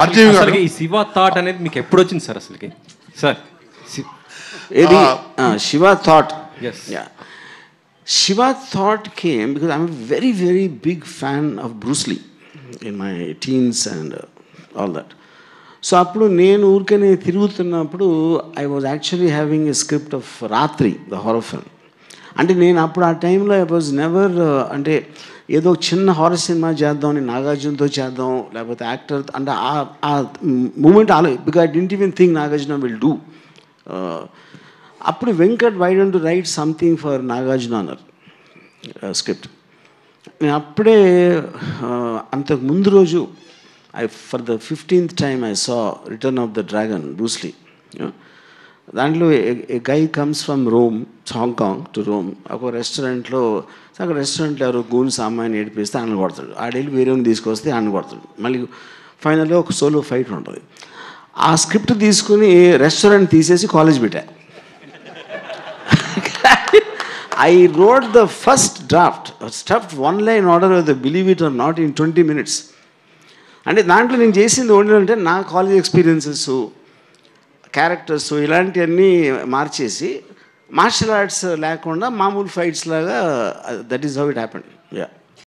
అసలుకి ఈ శివ థాట్ అనేది మీకు ఎప్పుడు వచ్చింది సార్ అసలుకి? సార్ ఏది Shiva thought? Yes. Shiva thought came because I'm a very, very big fan of Bruce Lee in my teens and all that. So appudu nenu urkane tirugutunnappudu I was actually having a script of Ratri, the horror film. Ante nenu appudu aa time lo I was never ante ఏదో చిన్న horror cinema చేద్దాం అని నాగార్జునతో చేద్దాం లేకపోతే actor అంటే ఆ moment because I didn't even think Nagarjuna will do. అప్పుడు Venkat why don't write something for Nagarjuna అన్నారు స్క్రిప్ట్. నేను అప్పుడే అంతకు ముందు రోజు for the 15th time I saw return of the dragon Bruce Lee. దాంట్లో a guy comes from Rome, Hong Kong to Rome. ఒక రెస్టారెంట్లో అక్కడ రెస్టారెంట్లో ఎవరో గూన్స్ అమ్మాయిని ఏడిపిస్తే ఆయన కొడతాడు, ఆడెళ్ళి వేరేని తీసుకొస్తే ఆయన కొడతాడు, మళ్ళీ ఫైనల్గా ఒక సోలో ఫైట్ ఉంటుంది. ఆ స్క్రిప్ట్ తీసుకుని రెస్టారెంట్ తీసేసి కాలేజ్ పెట్టా. I wrote the first draft, stuffed one line order with the believe it or not in 20 minutes. అంటే దాంట్లో నేను చేసింది ఏంటంటే నా కాలేజ్ ఎక్స్పీరియన్సెస్, క్యారెక్టర్స్ ఇలాంటివన్నీ మార్చేసి మార్షల్ ఆర్ట్స్ లేకుండా మామూలు ఫైట్స్ లాగా that is how it happened. Yeah.